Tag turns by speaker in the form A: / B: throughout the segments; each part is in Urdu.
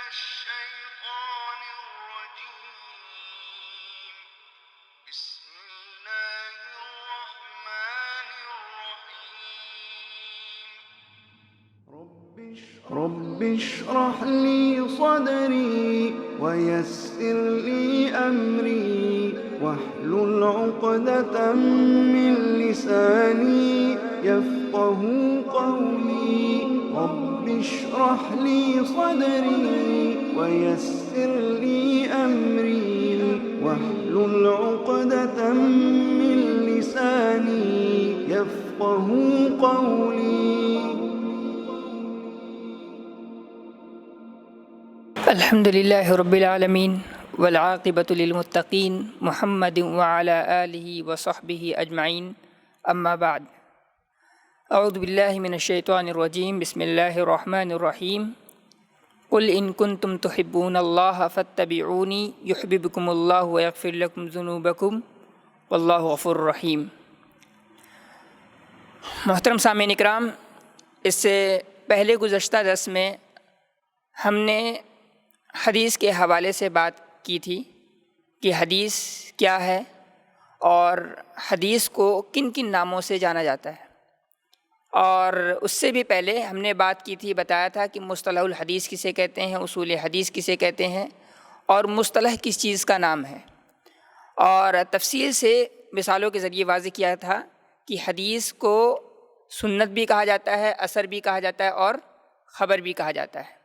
A: الشيطان الرجيم. بسم الله الرحمن الرحيم. رب اشرح لي صدري ويسر لي أمري واحلل عقدة من لساني يفقه قولي. رب اشرح لي صدري ويسر لي أمري واحلل عقدة من لساني يفقه قولي.
B: الحمد لله رب العالمين والعاقبة للمتقين محمد وعلى آله وصحبه أجمعين أما بعد أعوذ بالله من الشيطان الرجيم بسم الله الرحمن الرحيم قل إن كنتم تحبون الله فاتبعوني يحببكم الله ويغفر لكم ذنوبكم والله غفور رحيم. محترم سامعین اکرام، اس سے پہلے گزشتہ درس میں ہم نے حدیث کے حوالے سے بات کی تھی کہ حدیث کیا ہے اور حدیث کو کن کن ناموں سے جانا جاتا ہے، اور اس سے بھی پہلے ہم نے بات کی تھی، بتایا تھا کہ مصطلح الحدیث کسے کہتے ہیں، اصول حدیث کسے کہتے ہیں، اور مصطلح کس چیز کا نام ہے، اور تفصیل سے مثالوں کے ذریعے واضح کیا تھا کہ حدیث کو سنت بھی کہا جاتا ہے، اثر بھی کہا جاتا ہے اور خبر بھی کہا جاتا ہے.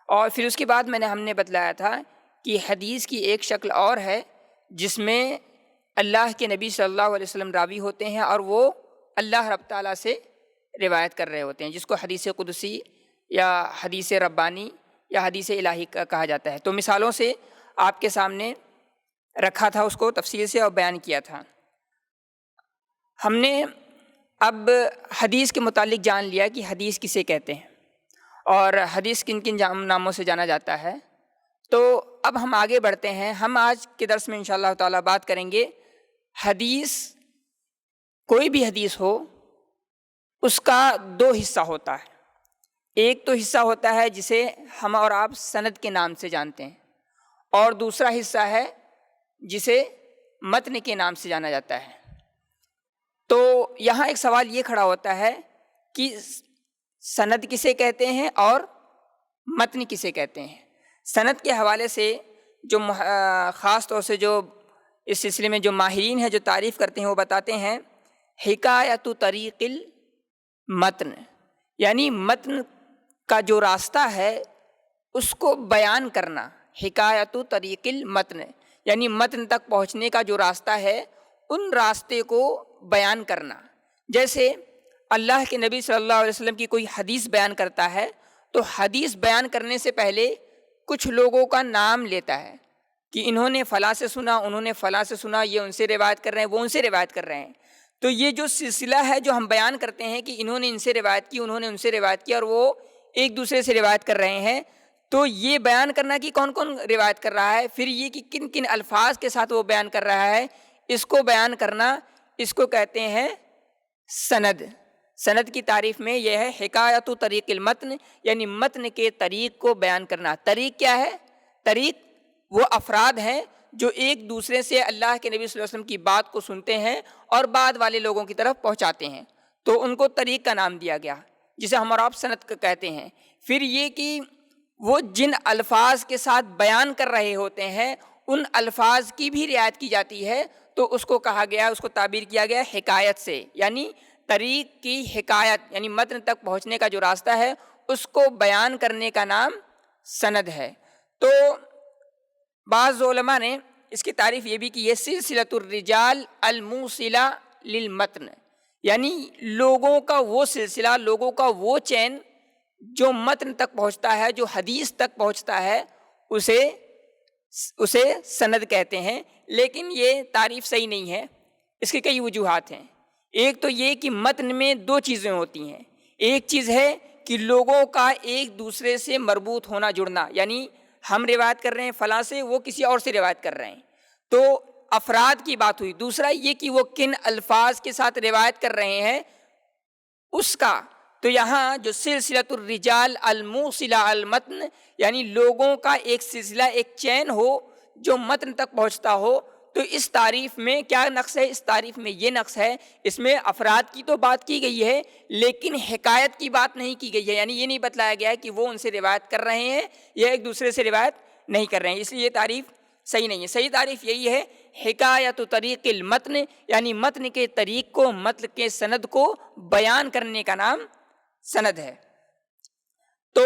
B: اور پھر اس کے بعد ہم نے بتلایا تھا کہ حدیث کی ایک شکل اور ہے جس میں اللہ کے نبی صلی اللہ علیہ وسلم راوی ہوتے ہیں اور وہ اللہ رب تعالیٰ سے روایت کر رہے ہوتے ہیں، جس کو حدیث قدسی یا حدیث ربانی یا حدیث الہی کہا جاتا ہے. تو مثالوں سے آپ کے سامنے رکھا تھا، اس کو تفصیل سے اور بیان کیا تھا. ہم نے اب حدیث کے متعلق جان لیا کہ حدیث کسے کہتے ہیں اور حدیث کن کن ناموں سے جانا جاتا ہے. تو اب ہم آگے بڑھتے ہیں. ہم آج کے درس میں انشاءاللہ تعالیٰ بات کریں گے حدیث، کوئی بھی حدیث ہو اس کا دو حصہ ہوتا ہے. ایک تو حصہ ہوتا ہے جسے ہم اور آپ سند کے نام سے جانتے ہیں، اور دوسرا حصہ ہے جسے متن کے نام سے جانا جاتا ہے. تو یہاں ایک سوال یہ کھڑا ہوتا ہے کہ سند کسے کہتے ہیں اور متن کسے کہتے ہیں. سند کے حوالے سے جو خاص طور سے جو اس سلسلے میں جو ماہرین ہیں جو تعریف کرتے ہیں وہ بتاتے ہیں حکایت طریق المتن، یعنی متن کا جو راستہ ہے اس کو بیان کرنا. حکایت طریق المتن یعنی متن تک پہنچنے کا جو راستہ ہے ان راستے کو بیان کرنا. جیسے اللہ کے نبی صلی اللہ علیہ وسلم کی کوئی حدیث بیان کرتا ہے تو حدیث بیان کرنے سے پہلے کچھ لوگوں کا نام لیتا ہے کہ انہوں نے فلاں سے سنا، انہوں نے فلاں سے سنا، یہ ان سے روایت کر رہے ہیں، وہ ان سے روایت کر رہے ہیں. تو یہ جو سلسلہ ہے جو ہم بیان کرتے ہیں کہ انہوں نے ان سے روایت کی، انہوں نے ان سے روایت کی، اور وہ ایک دوسرے سے روایت کر رہے ہیں، تو یہ بیان کرنا کہ کون کون روایت کر رہا ہے، پھر یہ کہ کن کن الفاظ کے ساتھ وہ بیان کر رہا ہے، اس کو بیان کرنا، اس کو کہتے ہیں سند. سند کی تعریف میں یہ ہے حکایت طریق المتن، یعنی متن کے طریق کو بیان کرنا. طریق کیا ہے؟ طریق وہ افراد ہیں جو ایک دوسرے سے اللہ کے نبی صلی اللہ علیہ وسلم کی بات کو سنتے ہیں اور بعد والے لوگوں کی طرف پہنچاتے ہیں، تو ان کو طریق کا نام دیا گیا، جسے ہم اور آپ سند کہتے ہیں. پھر یہ کہ وہ جن الفاظ کے ساتھ بیان کر رہے ہوتے ہیں ان الفاظ کی بھی رعایت کی جاتی ہے، تو اس کو کہا گیا، اس کو تعبیر کیا گیا حکایت سے. یعنی طریق کی حکایت، یعنی متن تک پہنچنے کا جو راستہ ہے اس کو بیان کرنے کا نام سند ہے. تو بعض علماء نے اس کی تعریف یہ بھی کی، یہ سلسلۃ الرجال الموصلہ للمتن، یعنی لوگوں کا وہ سلسلہ، لوگوں کا وہ چین جو متن تک پہنچتا ہے، جو حدیث تک پہنچتا ہے، اسے سند کہتے ہیں. لیکن یہ تعریف صحیح نہیں ہے، اس کے کئی وجوہات ہیں. ایک تو یہ کہ متن میں دو چیزیں ہوتی ہیں. ایک چیز ہے کہ لوگوں کا ایک دوسرے سے مربوط ہونا، جڑنا، یعنی ہم روایت کر رہے ہیں فلاں سے، وہ کسی اور سے روایت کر رہے ہیں، تو افراد کی بات ہوئی. دوسرا یہ کہ وہ کن الفاظ کے ساتھ روایت کر رہے ہیں اس کا، تو یہاں جو سلسلۃ الرجال الموصلہ المتن، یعنی لوگوں کا ایک سلسلہ، ایک چین ہو جو متن تک پہنچتا ہو، تو اس تعریف میں کیا نقص ہے؟ اس تعریف میں یہ نقص ہے، اس میں افراد کی تو بات کی گئی ہے لیکن حکایت کی بات نہیں کی گئی ہے، یعنی یہ نہیں بتلایا گیا ہے کہ وہ ان سے روایت کر رہے ہیں یا ایک دوسرے سے روایت نہیں کر رہے ہیں، اس لیے یہ تعریف صحیح نہیں ہے۔ صحیح تعریف یہی ہے، حکایت طریق المتن، یعنی متن کے طریق کو، متن کے سند کو بیان کرنے کا نام سند ہے۔ تو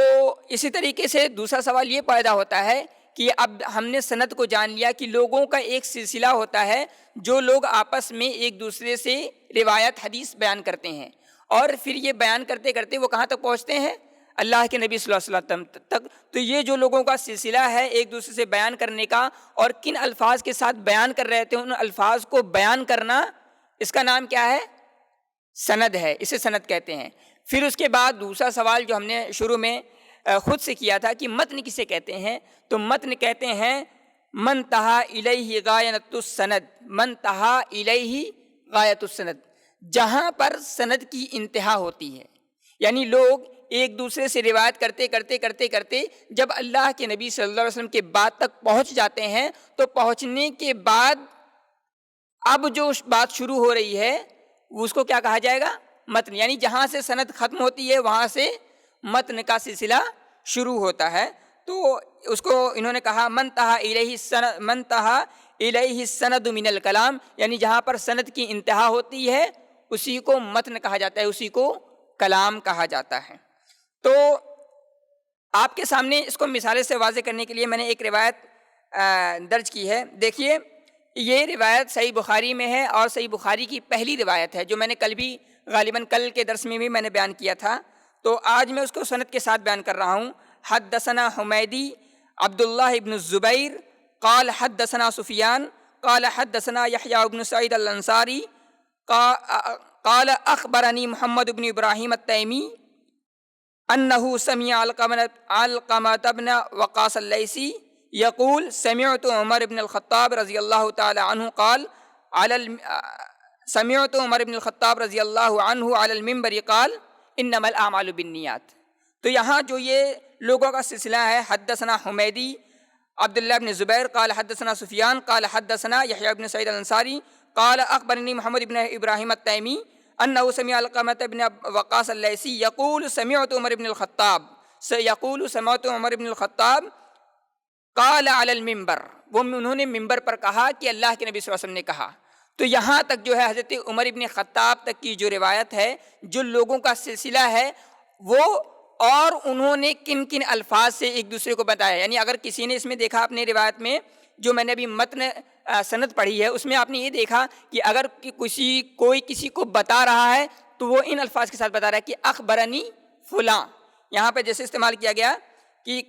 B: اسی طریقے سے دوسرا سوال یہ پیدا ہوتا ہے کہ اب ہم نے سند کو جان لیا کہ لوگوں کا ایک سلسلہ ہوتا ہے جو لوگ آپس میں ایک دوسرے سے روایت حدیث بیان کرتے ہیں، اور پھر یہ بیان کرتے کرتے وہ کہاں تک پہنچتے ہیں؟ اللہ کے نبی صلی اللہ علیہ وسلم تک۔ تو یہ جو لوگوں کا سلسلہ ہے ایک دوسرے سے بیان کرنے کا، اور کن الفاظ کے ساتھ بیان کر رہے تھے ان الفاظ کو بیان کرنا، اس کا نام کیا ہے؟ سند ہے، اسے سند کہتے ہیں۔ پھر اس کے بعد دوسرا سوال جو ہم نے شروع میں خود سے کیا تھا کہ متن کسے کہتے ہیں، تو متن کہتے ہیں من تہا الیہ غایت السند، من تہا الیہ غایت السند، جہاں پر سند کی انتہا ہوتی ہے، یعنی لوگ ایک دوسرے سے روایت کرتے کرتے کرتے کرتے جب اللہ کے نبی صلی اللہ علیہ وسلم کے بعد تک پہنچ جاتے ہیں، تو پہنچنے کے بعد اب جو بات شروع ہو رہی ہے اس کو کیا کہا جائے گا؟ متن، یعنی جہاں سے سند ختم ہوتی ہے وہاں سے متن کا سلسلہ شروع ہوتا ہے۔ تو اس کو انہوں نے کہا من تہا الیہ السند من الکلام، یعنی جہاں پر سند کی انتہا ہوتی ہے اسی کو متن کہا جاتا ہے، اسی کو کلام کہا جاتا ہے۔ تو آپ کے سامنے اس کو مثالیں سے واضح کرنے کے لیے میں نے ایک روایت درج کی ہے۔ دیکھیے، یہ روایت صحیح بخاری میں ہے، اور صحیح بخاری کی پہلی روایت ہے جو میں نے غالباً کل کے درس میں بھی میں نے بیان کیا تھا، تو آج میں اس کو سند کے ساتھ بیان کر رہا ہوں۔ حدثنا حمیدی عبداللہ ابن الزبیر قال حدثنا سفیان قال حدثنا یحییٰ ابن سعید الانصاری قال اخبرنی محمد ابن ابراہیم التیمی انہ سمع علقمۃ ابن وقاص اللیثی یقول سمعت عمر بن الخطاب رضی اللہ تعالی عنہ قال سمعت عمر بن الخطاب رضی اللہ عنہ علی المنبر قال انما الاعمال بالنیات۔ تو یہاں جو یہ لوگوں کا سلسلہ ہے، حدثنا حمیدی عبداللہ بن زبیر قال حدثنا سفیان قال حدثنا یحییٰ بن سعید الانصاری قال اخبرنی محمد بن ابراہیم التیمی انہ سمع علقمۃ بن وقاص اللیثی یقول سمعت عمر بن الخطاب قال علی المنبر، وہ انہوں نے ممبر پر کہا کہ اللہ کے نبی صلی اللہ علیہ وسلم نے کہا۔ تو یہاں تک جو ہے حضرت عمر ابن خطاب تک کی جو روایت ہے، جو لوگوں کا سلسلہ ہے وہ، اور انہوں نے کن کن الفاظ سے ایک دوسرے کو بتایا، یعنی اگر کسی نے اس میں دیکھا اپنے روایت میں جو میں نے ابھی متن سند پڑھی ہے اس میں آپ نے یہ دیکھا کہ اگر کوئی کسی کو بتا رہا ہے تو وہ ان الفاظ کے ساتھ بتا رہا ہے کہ اخبرنی فلاں، یہاں پہ جیسے استعمال کیا گیا کہ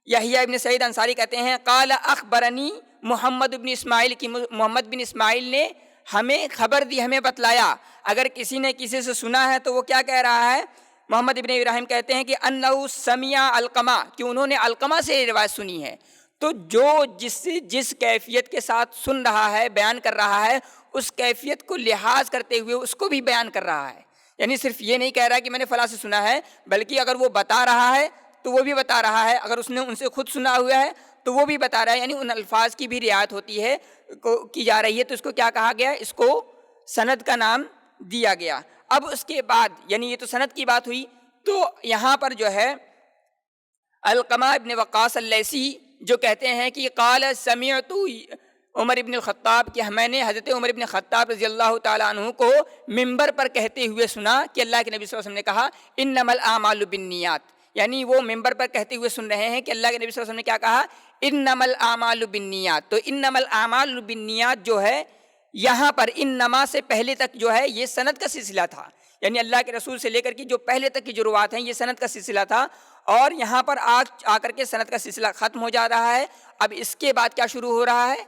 B: یحییٰ ابن سعید انصاری کہتے ہیں قال اخبرنی محمد بن اسماعیل، کی محمد بن اسماعیل نے ہمیں خبر دی، ہمیں بتلایا۔ اگر کسی نے کسی سے سنا ہے تو وہ کیا کہہ رہا ہے؟ محمد ابن ابراہیم کہتے ہیں کہ انہ سمع علقمہ، کہ انہوں نے علقمہ سے روایت سنی ہے۔ تو جو جس کیفیت کے ساتھ سن رہا ہے، بیان کر رہا ہے، اس کیفیت کو لحاظ کرتے ہوئے اس کو بھی بیان کر رہا ہے، یعنی صرف یہ نہیں کہہ رہا کہ میں نے فلاں سے سنا ہے، بلکہ اگر وہ بتا رہا ہے تو وہ بھی بتا رہا ہے، اگر اس نے ان سے خود سنا ہوا ہے تو وہ بھی بتا رہا ہے، یعنی ان الفاظ کی بھی رعایت ہوتی ہے، کی جا رہی ہے۔ تو اس کو کیا کہا گیا؟ اس کو سند کا نام دیا گیا۔ اب اس کے بعد، یعنی یہ تو سند کی بات ہوئی، تو یہاں پر جو ہے علقمہ ابن وقاص اللیثی جو کہتے ہیں کہ قال سمعت عمر ابن الخطاب، کہ میں نے حضرت عمر ابن خطاب رضی اللہ تعالیٰ عنہ کو ممبر پر کہتے ہوئے سنا کہ اللہ کے نبی صلی اللہ علیہ وسلم نے کہا انما الاعمال بالنیات، یعنی وہ ممبر پر کہتے ہوئے سن رہے ہیں کہ اللہ کے نبی صلی اللہ علیہ وسلم نے کیا کہا؟ انما الاعمال بالنیات۔ تو انما الاعمال بالنیات جو ہے یہاں پر انما سے پہلے تک جو ہے یہ سند کا سلسلہ تھا، یعنی اللہ کے رسول سے لے کر کے جو پہلے تک کی جو روایات ہیں یہ سند کا سلسلہ تھا، اور یہاں پر آ کر کے سند کا سلسلہ ختم ہو جا رہا ہے۔ اب اس کے بعد کیا شروع ہو رہا ہے؟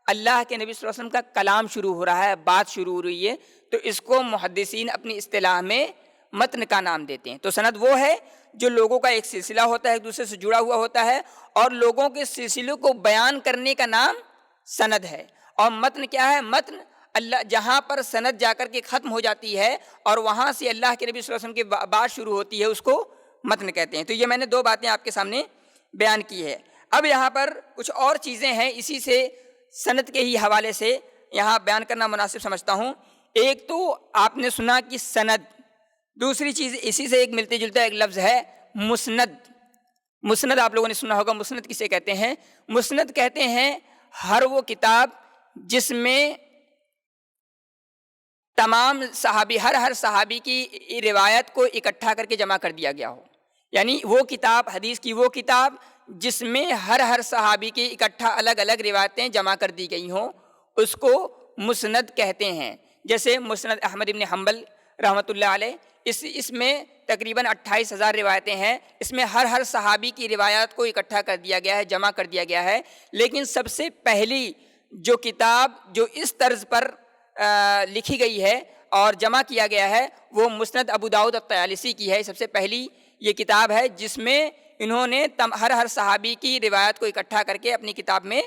B: اللہ کے نبی صلی اللہ علیہ وسلم کا کلام شروع ہو رہا ہے، بات شروع ہو رہی ہے۔ تو اس کو محدثین اپنی اصطلاح میں متن کا نام دیتے ہیں۔ تو سند وہ ہے جو لوگوں کا ایک سلسلہ ہوتا ہے، ایک دوسرے سے جڑا ہوا ہوتا ہے، اور لوگوں کے سلسلے کو بیان کرنے کا نام سند ہے۔ اور متن کیا ہے؟ متن اللہ جہاں پر سند جا کر کے ختم ہو جاتی ہے اور وہاں سے اللہ کے نبی صلی اللہ علیہ وسلم کی بات شروع ہوتی ہے، اس کو متن کہتے ہیں۔ تو یہ میں نے دو باتیں آپ کے سامنے بیان کی ہے۔ اب یہاں پر کچھ اور چیزیں ہیں، اسی سے سند کے ہی حوالے سے یہاں بیان کرنا مناسب سمجھتا ہوں۔ ایک تو آپ نے سنا کہ سند، دوسری چیز اسی سے ایک ملتے جلتا ایک لفظ ہے مسند۔ مسند آپ لوگوں نے سنا ہوگا، مسند کسے کہتے ہیں؟ مسند کہتے ہیں ہر وہ کتاب جس میں تمام صحابی، ہر صحابی کی روایت کو اکٹھا کر کے جمع کر دیا گیا ہو، یعنی وہ کتاب، حدیث کی وہ کتاب جس میں ہر صحابی کی اکٹھا الگ الگ روایتیں جمع کر دی گئی ہوں، اس کو مسند کہتے ہیں۔ جیسے مسند احمد ابن حنبل رحمۃ اللہ علیہ، اس میں تقریباً 28,000 روایتیں ہیں، اس میں ہر صحابی کی روایات کو اکٹھا کر دیا گیا ہے، جمع کر دیا گیا ہے۔ لیکن سب سے پہلی جو کتاب جو اس طرز پر لکھی گئی ہے اور جمع کیا گیا ہے وہ مسند ابو داؤد الطیالسی کی ہے۔ سب سے پہلی یہ کتاب ہے جس میں انہوں نے ہر صحابی کی روایت کو اکٹھا کر کے اپنی کتاب میں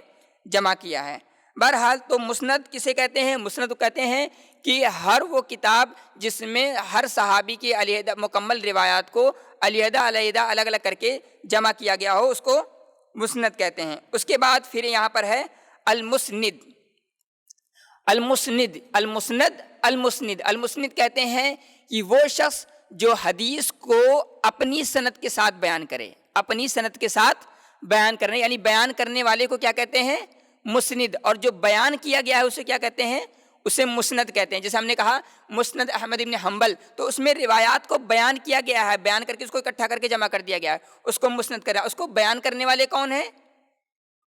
B: جمع کیا ہے۔ بہرحال تو مسند کسے کہتے ہیں؟ مسند کہتے ہیں کہ ہر وہ کتاب جس میں ہر صحابی کی علیحدہ مکمل روایات کو علیحدہ الگ الگ کر کے جمع کیا گیا ہو، اس کو مسند کہتے ہیں۔ اس کے بعد پھر یہاں پر ہے المسند۔ المسند کہتے ہیں کہ وہ شخص جو حدیث کو اپنی سند کے ساتھ بیان کرے، اپنی سند کے ساتھ بیان کرنے، یعنی بیان کرنے والے کو کیا کہتے ہیں؟ مسند۔ اور جو بیان کیا گیا ہے اسے کیا کہتے ہیں؟ اسے مسند کہتے ہیں۔ جیسے ہم نے کہا مسند احمد ابن حنبل، تو اس میں روایات کو بیان کیا گیا ہے، بیان کر کے اس کو اکٹھا کر کے جمع کر دیا گیا ہے، اس کو مسند کرا۔ اس کو بیان کرنے والے کون ہیں؟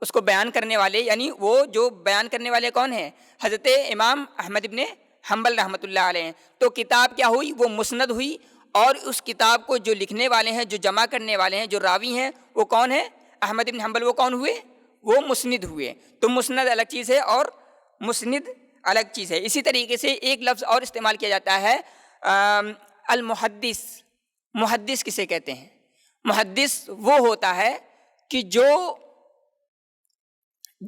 B: اس کو بیان کرنے والے یعنی وہ جو بیان کرنے والے کون ہیں؟ حضرت امام احمد ابن حنبل رحمۃ اللہ علیہ۔ تو کتاب کیا ہوئی؟ وہ مسند ہوئی، اور اس کتاب کو جو لکھنے والے ہیں، جو جمع کرنے والے ہیں، جو راوی ہیں، وہ کون ہیں؟ احمد ابن حنبل۔ وہ کون ہوئے؟ وہ مسند ہوئے۔ تو مسند الگ چیز ہے اور مسند الگ چیز ہے۔ اسی طریقے سے ایک لفظ اور استعمال کیا جاتا ہے المحدث۔ محدث کسے کہتے ہیں؟ محدث وہ ہوتا ہے کہ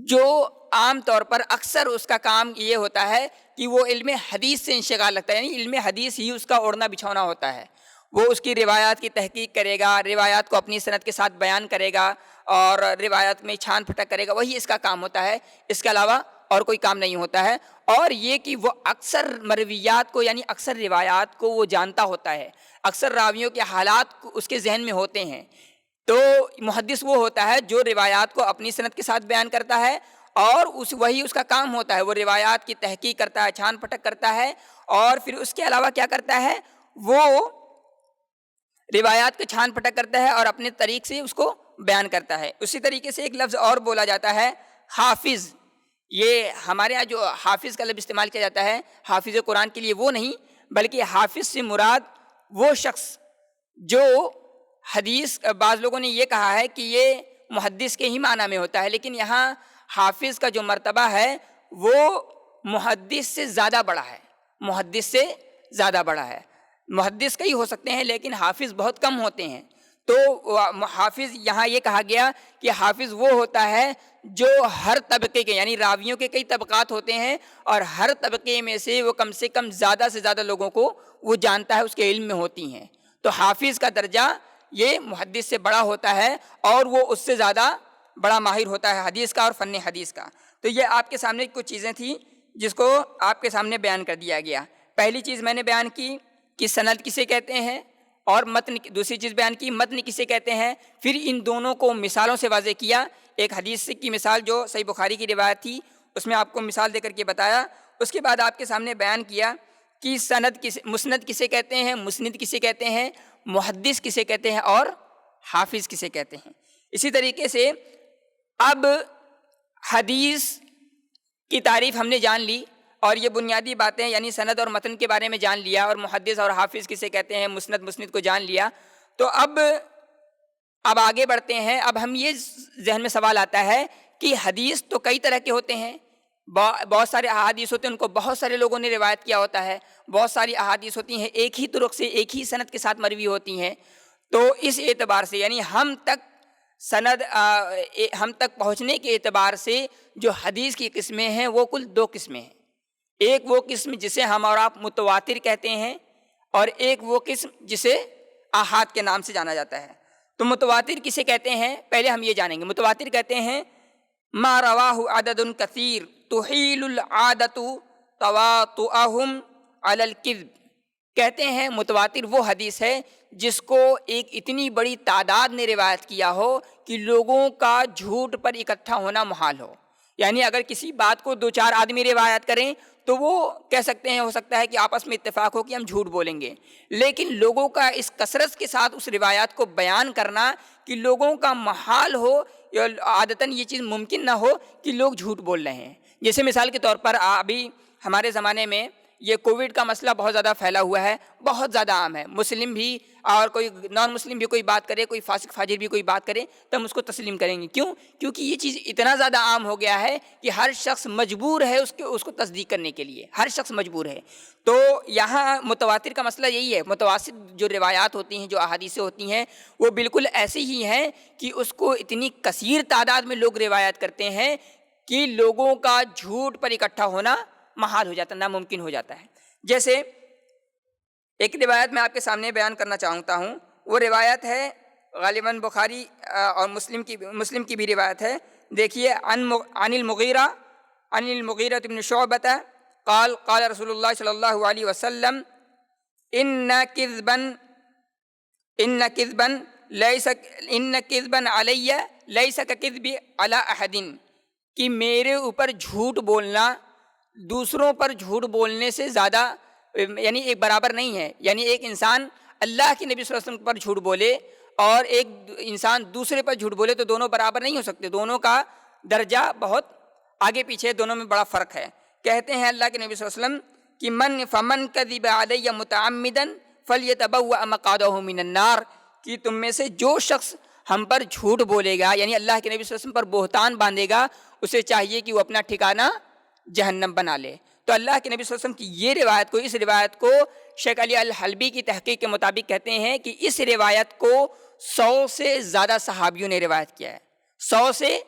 B: جو عام طور پر اکثر اس کا کام یہ ہوتا ہے کہ وہ علم حدیث سے انشغال رکھتا ہے، یعنی علم حدیث ہی اس کا اوڑھنا بچھونا ہوتا ہے۔ وہ اس کی روایات کی تحقیق کرے گا، روایات کو اپنی سند کے ساتھ بیان کرے گا اور روایات میں چھان پھٹک کرے گا، وہی اس کا کام ہوتا ہے، اس کے علاوہ اور کوئی کام نہیں ہوتا ہے۔ اور یہ کہ وہ اکثر مرویات کو، یعنی اکثر روایات کو وہ جانتا ہوتا ہے، اکثر راویوں کے حالات اس کے ذہن میں ہوتے ہیں۔ تو محدث وہ ہوتا ہے جو روایات کو اپنی سند کے ساتھ بیان کرتا ہے، اور وہی اس کا کام ہوتا ہے، وہ روایات کی تحقیق کرتا ہے، چھان پھٹک کرتا ہے، اور پھر اس کے علاوہ کیا کرتا ہے؟ وہ روایات کو چھان پھٹک کرتا ہے اور اپنے طریق سے اس کو بیان کرتا ہے۔ اسی طریقے سے ایک لفظ اور بولا جاتا ہے حافظ۔ یہ ہمارے یہاں جو حافظ کا لفظ استعمال کیا جاتا ہے حافظ قرآن کے لیے وہ نہیں، بلکہ حافظ سے مراد وہ شخص جو حدیث، بعض لوگوں نے یہ کہا ہے کہ یہ محدث کے ہی معنی میں ہوتا ہے، لیکن یہاں حافظ کا جو مرتبہ ہے وہ محدث سے زیادہ بڑا ہے، محدث سے زیادہ بڑا ہے۔ محدث کئی ہو سکتے ہیں لیکن حافظ بہت کم ہوتے ہیں۔ تو حافظ یہاں یہ کہا گیا کہ حافظ وہ ہوتا ہے جو ہر طبقے کے، یعنی راویوں کے کئی طبقات ہوتے ہیں، اور ہر طبقے میں سے وہ کم سے کم زیادہ سے زیادہ لوگوں کو وہ جانتا ہے، اس کے علم میں ہوتی ہیں۔ تو حافظ کا درجہ یہ محدث سے بڑا ہوتا ہے، اور وہ اس سے زیادہ بڑا ماہر ہوتا ہے حدیث کا اور فن حدیث کا۔ تو یہ آپ کے سامنے کچھ چیزیں تھیں جس کو آپ کے سامنے بیان کر دیا گیا۔ پہلی چیز میں نے بیان کی کہ سند کسے کہتے ہیں، اور متن، دوسری چیز بیان کی متن کسے کہتے ہیں۔ پھر ان دونوں کو مثالوں سے واضح کیا۔ ایک حدیث کی مثال جو صحیح بخاری کی روایت تھی، اس میں آپ کو مثال دے کر کے بتایا۔ اس کے بعد آپ کے سامنے بیان کیا کہ مسند کسے کہتے ہیں، مسند کسے کہتے ہیں، محدث کسے کہتے ہیں، اور حافظ کسے کہتے ہیں۔ اسی طریقے سے اب حدیث کی تعریف ہم نے جان لی، اور یہ بنیادی باتیں یعنی سند اور متن کے بارے میں جان لیا، اور محدث اور حافظ کسے کہتے ہیں، مسند کو جان لیا۔ تو اب آگے بڑھتے ہیں۔ اب ہم یہ ذہن میں سوال آتا ہے کہ حدیث تو کئی طرح کے ہوتے ہیں، بہت سارے احادیث ہوتے ہیں، ان کو بہت سارے لوگوں نے روایت کیا ہوتا ہے، بہت ساری احادیث ہوتی ہیں ایک ہی طرق سے، ایک ہی سند کے ساتھ مروی ہوتی ہیں۔ تو اس اعتبار سے یعنی ہم تک پہنچنے کے اعتبار سے جو حدیث کی قسمیں ہیں وہ کل 2 قسمیں ہیں۔ ایک وہ قسم جسے ہم اور آپ متواتر کہتے ہیں، اور ایک وہ قسم جسے آحاد کے نام سے جانا جاتا ہے۔ تو متواتر کسے کہتے ہیں پہلے ہم یہ جانیں گے۔ متواتر کہتے ہیں ما رواہ عدد کثیر تحیل العادۃ تواطؤہم علی الکذب، کہتے ہیں متواتر وہ حدیث ہے جس کو ایک اتنی بڑی تعداد نے روایت کیا ہو کہ لوگوں کا جھوٹ پر اکٹھا ہونا محال ہو۔ یعنی اگر کسی بات کو 2-4 آدمی روایت کریں تو وہ کہہ سکتے ہیں، ہو سکتا ہے کہ آپس میں اتفاق ہو کہ ہم جھوٹ بولیں گے، لیکن لوگوں کا اس کثرت کے ساتھ اس روایات کو بیان کرنا کہ لوگوں کا محال ہو یا عادتاً یہ چیز ممکن نہ ہو کہ لوگ جھوٹ بول رہے ہیں۔ جیسے مثال کے طور پر ابھی ہمارے زمانے میں یہ کووڈ کا مسئلہ بہت زیادہ پھیلا ہوا ہے، بہت زیادہ عام ہے، مسلم بھی اور کوئی نان مسلم بھی کوئی بات کرے، کوئی فاسق فاجر بھی کوئی بات کرے تو ہم اس کو تسلیم کریں گے۔ کیوں؟ کیونکہ یہ چیز اتنا زیادہ عام ہو گیا ہے کہ ہر شخص مجبور ہے اس کو تصدیق کرنے کے لیے، ہر شخص مجبور ہے۔ تو یہاں متواتر کا مسئلہ یہی ہے، متواتر جو روایات ہوتی ہیں، جو احادیثیں ہوتی ہیں، وہ بالکل ایسی ہی ہیں کہ اس کو اتنی کثیر تعداد میں لوگ روایت کرتے ہیں کہ لوگوں کا جھوٹ پر اکٹھا ہونا محال ہو جاتا ہے، ناممکن ہو جاتا ہے۔ جیسے ایک روایت میں آپ کے سامنے بیان کرنا چاہتا ہوں، وہ روایت ہے غالباً بخاری اور مسلم کی بھی روایت ہے۔ دیکھیے عن المغیرہ بن شعبۃ قال قال رسول اللہ صلی اللہ علیہ وسلم ان کذبا علی لیس کذبی علی احد، کہ میرے اوپر جھوٹ بولنا دوسروں پر جھوٹ بولنے سے زیادہ یعنی ایک برابر نہیں ہے۔ یعنی ایک انسان اللہ کے نبی صلی اللہ علیہ وسلم پر جھوٹ بولے اور ایک انسان دوسرے پر جھوٹ بولے تو دونوں برابر نہیں ہو سکتے، دونوں کا درجہ بہت آگے پیچھے، دونوں میں بڑا فرق ہے۔ کہتے ہیں اللہ کے نبی صلی اللہ علیہ وسلم کہ فمن کذب علی متعمدا فلیتبوأ مقعدہ من النار، کہ تم میں سے جو شخص ہم پر جھوٹ بولے گا، یعنی اللہ کے نبی صلی اللہ علیہ وسلم پر بہتان باندھے گا، اسے چاہیے کہ وہ اپنا ٹھکانہ جہنم بنا لے۔ تو اللہ کے نبی صلی اللہ علیہ وسلم کی یہ روایت کو، اس روایت کو شیخ علی الحلبی کی تحقیق کے مطابق کہتے ہیں کہ اس روایت کو 100 سے زیادہ صحابیوں نے روایت کیا ہے، 100 سے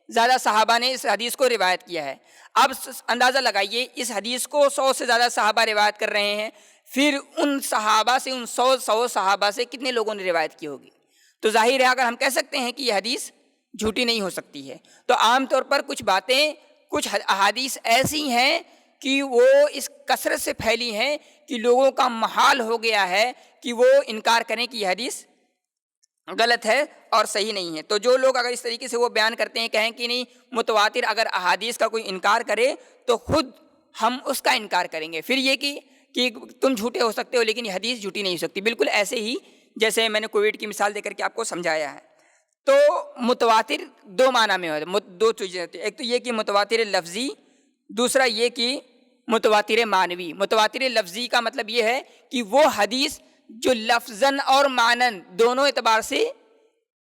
B: زیادہ صحابہ نے اس حدیث کو روایت کیا ہے۔ اب اندازہ لگائیے اس حدیث کو 100 سے زیادہ صحابہ روایت کر رہے ہیں، پھر ان صحابہ سے، ان 100 صحابہ سے کتنے لوگوں نے روایت کی ہوگی؟ تو ظاہر ہے اگر ہم کہہ سکتے ہیں کہ یہ حدیث جھوٹی نہیں ہو سکتی ہے، تو عام طور پر کچھ باتیں، کچھ احادیث ایسی ہیں کہ وہ اس کثرت سے پھیلی ہیں کہ لوگوں کا محال ہو گیا ہے کہ وہ انکار کریں کہ یہ حدیث غلط ہے اور صحیح نہیں ہے۔ تو جو لوگ اگر اس طریقے سے وہ بیان کرتے ہیں، کہیں کہ نہیں متواتر اگر احادیث کا کوئی انکار کرے تو خود ہم اس کا انکار کریں گے، پھر یہ کہ تم جھوٹے ہو سکتے ہو لیکن یہ حدیث جھوٹی نہیں ہو سکتی، بالکل ایسے ہی جیسے میں نے کووڈ کی مثال دے کر کے آپ کو سمجھایا ہے۔ تو متواتر 2 معنی میں ہوتا ہے، 2 چیزیں ہوتی ہیں، ایک تو یہ کہ متواتر لفظی، دوسرا یہ کہ متواتر معنوی۔ متواتر لفظی کا مطلب یہ ہے کہ وہ حدیث جو لفظاً اور معناً دونوں اعتبار سے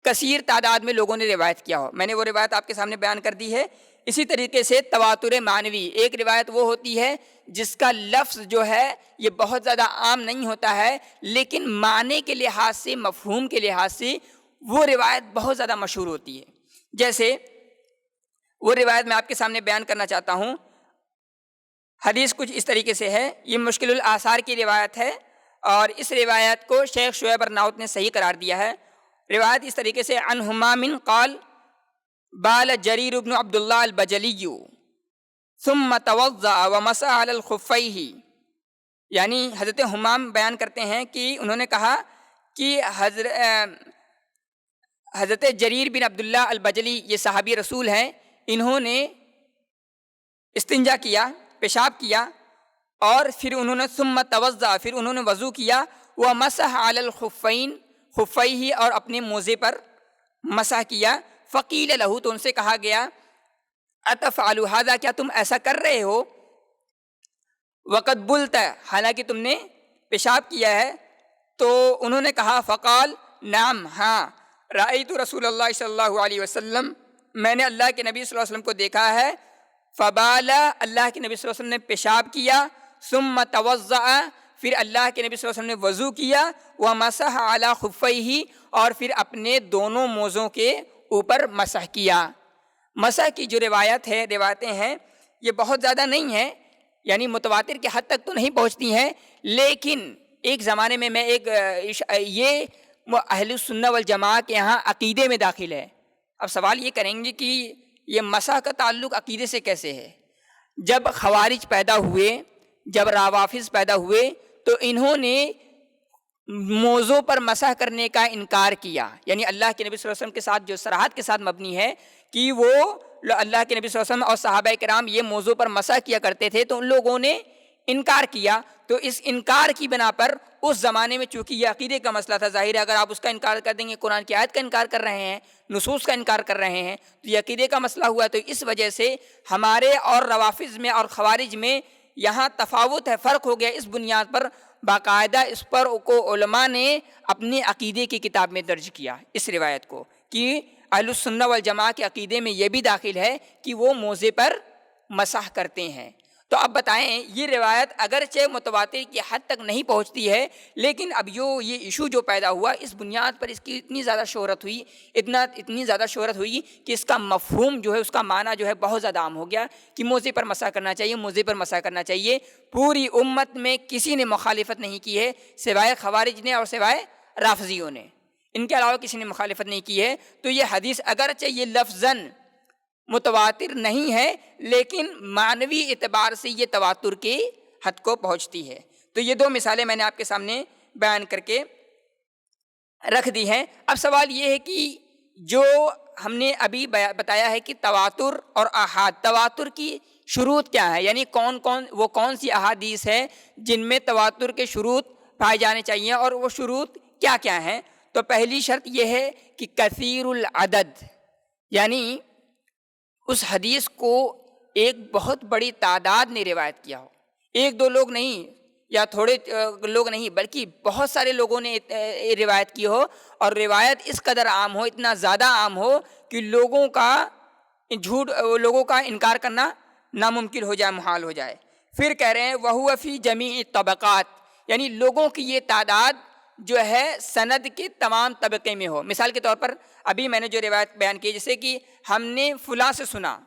B: کثیر تعداد میں لوگوں نے روایت کیا ہو۔ میں نے وہ روایت آپ کے سامنے بیان کر دی ہے۔ اسی طریقے سے تواتر معنوی، ایک روایت وہ ہوتی ہے جس کا لفظ جو ہے یہ بہت زیادہ عام نہیں ہوتا ہے، لیکن معنی کے لحاظ سے، مفہوم کے لحاظ سے وہ روایت بہت زیادہ مشہور ہوتی ہے۔ جیسے وہ روایت میں آپ کے سامنے بیان کرنا چاہتا ہوں، حدیث کچھ اس طریقے سے ہے، یہ مشکل الآثار کی روایت ہے اور اس روایت کو شیخ شعیب ارناؤت نے صحیح قرار دیا ہے۔ روایت اس طریقے سے عن حمام قال بال جریر بن عبداللہ البجلی ثم توضأ ومسح علی الخفیہ، یعنی حضرت حمام بیان کرتے ہیں کہ انہوں نے کہا کہ حضرت جریر بن عبداللہ البجلی یہ صحابی رسول ہیں، انہوں نے استنجا کیا، پیشاب کیا، اور پھر انہوں نے ثم توضأ، پھر انہوں نے وضو کیا، ومسح علی الخفین، خفیہ اور اپنے موزے پر مسح کیا۔ فقیل لہ، تو ان سے کہا گیا اتفعل ھذا، کیا تم ایسا کر رہے ہو؟ وقد بلت، حالانکہ تم نے پیشاب کیا ہے۔ تو انہوں نے کہا فقال نعم، ہاں، رأیت رسول اللہ صلی اللہ علیہ وسلم، میں نے اللہ کے نبی صلی اللہ علیہ وسلم کو دیکھا ہے، فبالا، اللہ کے نبی صلی اللہ علیہ وسلم نے پیشاب کیا، ثم توضأ، پھر اللہ کے نبی صلی اللہ علیہ وسلم نے وضو کیا، ومسح علی خفیہ، اور پھر اپنے دونوں موزوں کے اوپر مسح کیا۔ مسح کی جو روایتیں ہیں یہ بہت زیادہ نہیں ہیں، یعنی متواتر کے حد تک تو نہیں پہنچتی ہیں، لیکن ایک زمانے میں یہ اہل السنہ والجماعہ کے یہاں عقیدے میں داخل ہے۔ اب سوال یہ کریں گے کہ یہ مسح کا تعلق عقیدے سے کیسے ہے؟ جب خوارج پیدا ہوئے، جب روافض پیدا ہوئے، تو انہوں نے موضوع پر مسح کرنے کا انکار کیا، یعنی اللہ کے نبی صلی اللہ علیہ وسلم کے ساتھ جو صراحت کے ساتھ مبنی ہے کہ وہ اللہ کے نبی صلی اللہ علیہ وسلم اور صحابہ کرام یہ موضوع پر مسح کیا کرتے تھے، تو ان لوگوں نے انکار کیا۔ تو اس انکار کی بنا پر اس زمانے میں چونکہ یہ عقیدے کا مسئلہ تھا، ظاہر ہے اگر آپ اس کا انکار کر دیں گے، قرآن کی آیت کا انکار کر رہے ہیں، نصوص کا انکار کر رہے ہیں، تو یہ عقیدے کا مسئلہ ہوا۔ تو اس وجہ سے ہمارے اور روافض میں اور خوارج میں یہاں تفاوت ہے، فرق ہو گیا۔ اس بنیاد پر باقاعدہ اس پر کو علماء نے اپنے عقیدے کی کتاب میں درج کیا اس روایت کو، کہ اہل السنہ والجماعہ کے عقیدے میں یہ بھی داخل ہے کہ وہ موضع پر مسح کرتے ہیں۔ تو اب بتائیں، یہ روایت اگرچہ متواتر کی حد تک نہیں پہنچتی ہے، لیکن اب یہ ایشو جو پیدا ہوا، اس بنیاد پر اس کی اتنی زیادہ شہرت ہوئی، اتنی زیادہ شہرت ہوئی کہ اس کا مفہوم جو ہے، اس کا معنی جو ہے بہت زیادہ عام ہو گیا کہ موضع پر مسح کرنا چاہیے، موضع پر مسح کرنا چاہیے۔ پوری امت میں کسی نے مخالفت نہیں کی ہے سوائے خوارج نے اور سوائے رافضیوں نے، ان کے علاوہ کسی نے مخالفت نہیں کی ہے۔ تو یہ حدیث اگرچہ یہ لفظاً متواتر نہیں ہے، لیکن معنوی اعتبار سے یہ تواتر کی حد کو پہنچتی ہے۔ تو یہ دو مثالیں میں نے آپ کے سامنے بیان کر کے رکھ دی ہیں۔ اب سوال یہ ہے کہ جو ہم نے ابھی بتایا ہے کہ تواتر اور احاد، تواتر کی شروط کیا ہے، یعنی کون سی احادیث ہے جن میں تواتر کے شروط پائے جانے چاہیے، اور وہ شروط کیا کیا ہیں؟ تو پہلی شرط یہ ہے کہ کثیر العدد، یعنی اس حدیث کو ایک بہت بڑی تعداد نے روایت کیا ہو، ایک دو لوگ نہیں یا تھوڑے لوگ نہیں، بلکہ بہت سارے لوگوں نے روایت کی ہو، اور روایت اس قدر عام ہو، اتنا زیادہ عام ہو کہ لوگوں کا انکار کرنا ناممکن ہو جائے، محال ہو جائے۔ پھر کہہ رہے ہیں وَهُوَ فِي جَمِيعِ الطَّبَقَاتِ، یعنی لوگوں کی یہ تعداد جو ہے سند کے تمام طبقے میں ہو۔ مثال کے طور پر ابھی میں نے جو روایت بیان کی، جیسے کہ ہم نے فلاں سے سنا،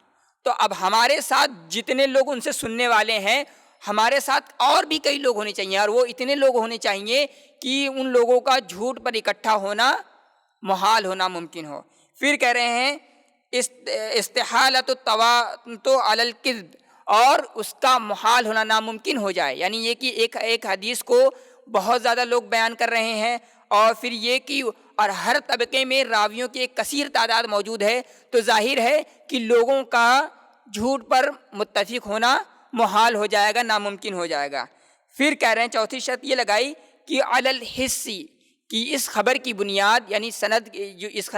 B: تو اب ہمارے ساتھ جتنے لوگ ان سے سننے والے ہیں، ہمارے ساتھ اور بھی کئی لوگ ہونے چاہیے، اور وہ اتنے لوگ ہونے چاہیے کہ ان لوگوں کا جھوٹ پر اکٹھا ہونا محال ہونا ممکن ہو۔ پھر کہہ رہے ہیں استحالۃ التواتر علی الکذب، اور اس کا محال ہونا ناممکن ہو جائے، یعنی یہ کہ ایک حدیث کو بہت زیادہ لوگ بیان کر رہے ہیں، اور پھر یہ کہ اور ہر طبقے میں راویوں کی ایک کثیر تعداد موجود ہے، تو ظاہر ہے کہ لوگوں کا جھوٹ پر متفق ہونا محال ہو جائے گا، ناممکن ہو جائے گا۔ پھر کہہ رہے ہیں چوتھی شرط یہ لگائی کہ علی الحس، کہ اس خبر کی بنیاد، یعنی سند جو اس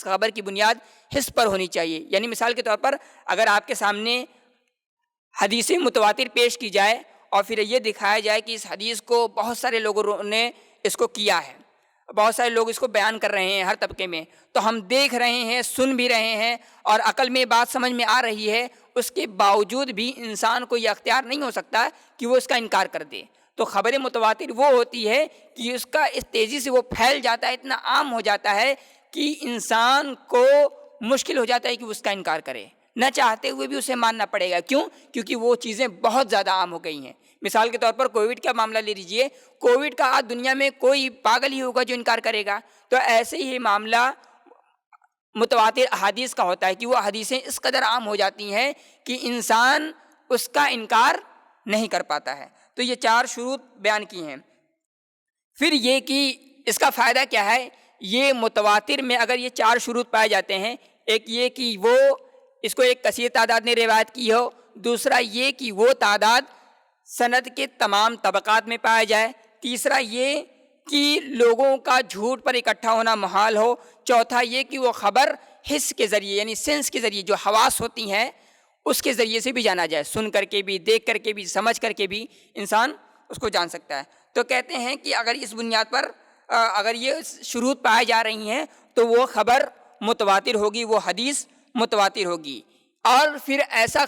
B: خبر کی بنیاد حس پر ہونی چاہیے۔ یعنی مثال کے طور پر اگر آپ کے سامنے حدیث متواتر پیش کی جائے اور پھر یہ دکھایا جائے کہ اس حدیث کو بہت سارے لوگوں نے اس کو کیا ہے، بہت سارے لوگ اس کو بیان کر رہے ہیں ہر طبقے میں، تو ہم دیکھ رہے ہیں، سن بھی رہے ہیں، اور عقل میں بات سمجھ میں آ رہی ہے، اس کے باوجود بھی انسان کو یہ اختیار نہیں ہو سکتا کہ وہ اس کا انکار کر دے۔ تو خبر متواتر وہ ہوتی ہے کہ اس کا اس تیزی سے وہ پھیل جاتا ہے، اتنا عام ہو جاتا ہے کہ انسان کو مشکل ہو جاتا ہے کہ اس کا انکار کرے، نہ چاہتے ہوئے بھی اسے ماننا پڑے گا۔ کیوں؟ کیونکہ وہ چیزیں بہت زیادہ عام ہو گئی ہیں۔ مثال کے طور پر کووڈ کا معاملہ لے لیجئے، کووڈ کا آج دنیا میں کوئی پاگل ہی ہوگا جو انکار کرے گا۔ تو ایسے ہی معاملہ متواتر احادیث کا ہوتا ہے کہ وہ حدیثیں اس قدر عام ہو جاتی ہیں کہ انسان اس کا انکار نہیں کر پاتا ہے۔ تو یہ 4 شروط بیان کی ہیں۔ پھر یہ کہ اس کا فائدہ کیا ہے، یہ متواتر میں اگر یہ 4 شروط پائے جاتے ہیں، ایک یہ کہ وہ اس کو ایک کثیر تعداد نے روایت کی ہو، دوسرا یہ کہ وہ تعداد سند کے تمام طبقات میں پایا جائے، تیسرا یہ کہ لوگوں کا جھوٹ پر اکٹھا ہونا محال ہو، چوتھا یہ کہ وہ خبر حس کے ذریعے، یعنی سینس کے ذریعے، جو حواس ہوتی ہیں اس کے ذریعے سے بھی جانا جائے، سن کر کے بھی، دیکھ کر کے بھی، سمجھ کر کے بھی انسان اس کو جان سکتا ہے۔ تو کہتے ہیں کہ اگر اس بنیاد پر اگر یہ شروط پائے جا رہی ہیں تو وہ خبر متواتر ہوگی، وہ حدیث متواتر ہوگی۔ اور پھر ایسا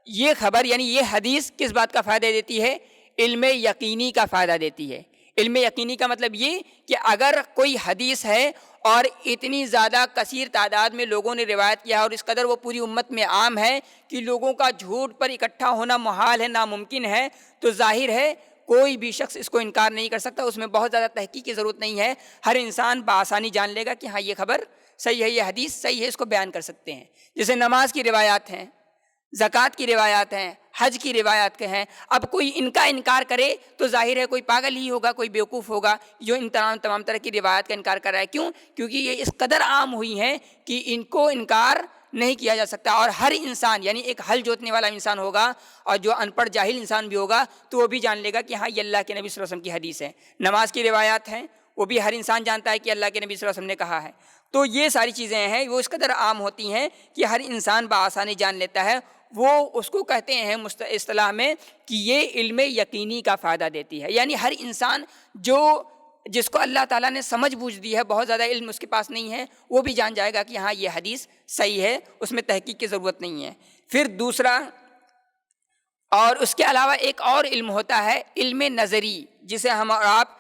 B: یہ خبر یعنی یہ حدیث کس بات کا فائدہ دیتی ہے؟ علم یقینی کا فائدہ دیتی ہے۔ علم یقینی کا مطلب یہ کہ اگر کوئی حدیث ہے اور اتنی زیادہ کثیر تعداد میں لوگوں نے روایت کیا ہے اور اس قدر وہ پوری امت میں عام ہے کہ لوگوں کا جھوٹ پر اکٹھا ہونا محال ہے، ناممکن ہے، تو ظاہر ہے کوئی بھی شخص اس کو انکار نہیں کر سکتا، اس میں بہت زیادہ تحقیق کی ضرورت نہیں ہے، ہر انسان بآسانی جان لے گا کہ ہاں یہ خبر صحیح ہے، یہ حدیث صحیح ہے، اس کو بیان کر سکتے ہیں۔ جیسے نماز کی روایات ہیں، زکوٰۃ کی روایات ہیں، حج کی روایات کے ہیں، اب کوئی ان کا انکار کرے تو ظاہر ہے کوئی پاگل ہی ہوگا، کوئی بیوقوف ہوگا جو ان تمام طرح کی روایات کا انکار کر رہا ہے۔ کیوں؟ کیونکہ یہ اس قدر عام ہوئی ہیں کہ ان کو انکار نہیں کیا جا سکتا، اور ہر انسان یعنی ایک ہل جوتنے والا انسان ہوگا اور جو ان پڑھ جاہل انسان بھی ہوگا تو وہ بھی جان لے گا کہ ہاں یہ اللہ کے نبی صلی اللہ علیہ وسلم کی حدیث ہے۔ نماز کی روایات ہیں، وہ بھی ہر انسان جانتا ہے کہ اللہ کے نبی صلی اللہ علیہ وسلم نے کہا ہے۔ تو یہ ساری چیزیں ہیں وہ اس قدر عام ہوتی ہیں کہ ہر انسان بآسانی جان لیتا ہے۔ وہ اس کو کہتے ہیں اصطلاح میں کہ یہ علم یقینی کا فائدہ دیتی ہے، یعنی ہر انسان جس کو اللہ تعالیٰ نے سمجھ بوجھ دی ہے، بہت زیادہ علم اس کے پاس نہیں ہے، وہ بھی جان جائے گا کہ ہاں یہ حدیث صحیح ہے، اس میں تحقیق کی ضرورت نہیں ہے۔ پھر دوسرا، اور اس کے علاوہ ایک اور علم ہوتا ہے علم نظری، جسے ہم اور آپ،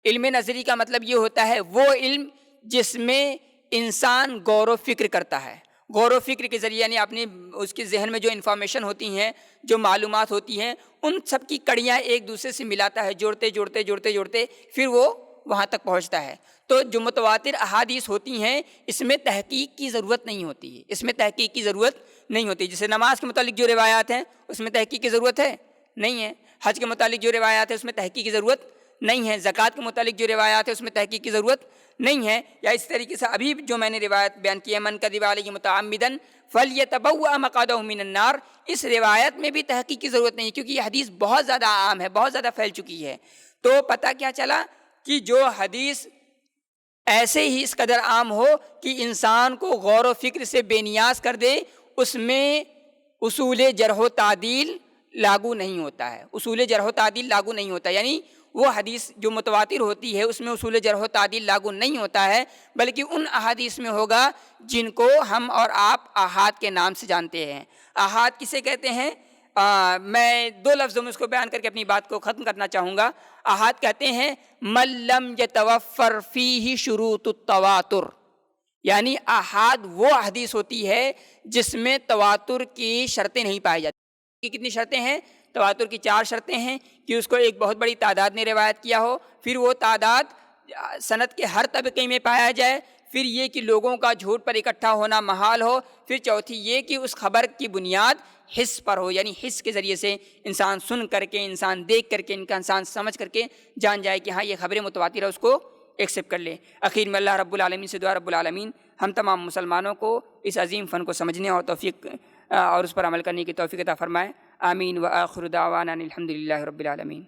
B: علم نظری کا مطلب یہ ہوتا ہے وہ علم جس میں انسان غور و فکر کرتا ہے، غور و فکر کے ذریعے یعنی اپنی اس کے ذہن میں جو انفارمیشن ہوتی ہیں، جو معلومات ہوتی ہیں، ان سب کی کڑیاں ایک دوسرے سے ملاتا ہے، جوڑتے پھر وہ وہاں تک پہنچتا ہے۔ تو جو متواتر احادیث ہوتی ہیں اس میں تحقیق کی ضرورت نہیں ہوتی ہے، اس میں تحقیق کی ضرورت نہیں ہوتی۔ جیسے نماز کے متعلق جو روایات ہیں اس میں تحقیق کی ضرورت ہے نہیں ہے، حج کے متعلق جو روایات ہیں اس میں تحقیق کی ضرورت نہیں ہے، زکوٰۃ کے متعلق جو روایات ہیں اس میں تحقیق کی ضرورت نہیں ہے۔ یا اس طریقے سے ابھی جو میں نے روایت بیان کی ہے، من کذب علیہ متعمدا فلیتبوأ مقعدہ من النار، اس روایت میں بھی تحقیق کی ضرورت نہیں ہے کیونکہ یہ حدیث بہت زیادہ عام ہے، بہت زیادہ پھیل چکی ہے۔ تو پتہ کیا چلا کہ جو حدیث ایسے ہی اس قدر عام ہو کہ انسان کو غور و فکر سے بے نیاز کر دے، اس میں اصول جرح و تعدیل لاگو نہیں ہوتا ہے، اصول جرح و تعدیل لاگو نہیں ہوتا، یعنی وہ حدیث جو متواتر ہوتی ہے اس میں اصول جرح و تعدیل لاگو نہیں ہوتا ہے، بلکہ ان احادیث میں ہوگا جن کو ہم اور آپ احاد کے نام سے جانتے ہیں۔ احاد کسے کہتے ہیں؟ میں دو لفظوں میں اس کو بیان کر کے اپنی بات کو ختم کرنا چاہوں گا۔ احاد کہتے ہیں من لم یتوفر فیہ شروط التواتر، یعنی احاد وہ حدیث ہوتی ہے جس میں تواتر کی شرطیں نہیں پائی جاتی۔ کتنی شرطیں ہیں؟ تواتر کی 4 شرطیں ہیں کہ اس کو ایک بہت بڑی تعداد نے روایت کیا ہو، پھر وہ تعداد سند کے ہر طبقے میں پایا جائے، پھر یہ کہ لوگوں کا جھوٹ پر اکٹھا ہونا محال ہو، پھر چوتھی یہ کہ اس خبر کی بنیاد حس پر ہو، یعنی حس کے ذریعے سے انسان سن کر کے، انسان دیکھ کر کے، انسان سمجھ کر کے جان جائے کہ ہاں یہ خبریں متواتر ہے، اس کو ایکسیپٹ کر لے۔ اخیر میں اللہ رب العالمین سے دعا رب العالمین ہم تمام مسلمانوں کو اس عظیم فن کو سمجھنے اور توفیق اور اس پر عمل کرنے کی توفیق عطا فرمائے۔ آمین۔ وآخر دعوانا الحمد للہ رب العالمین۔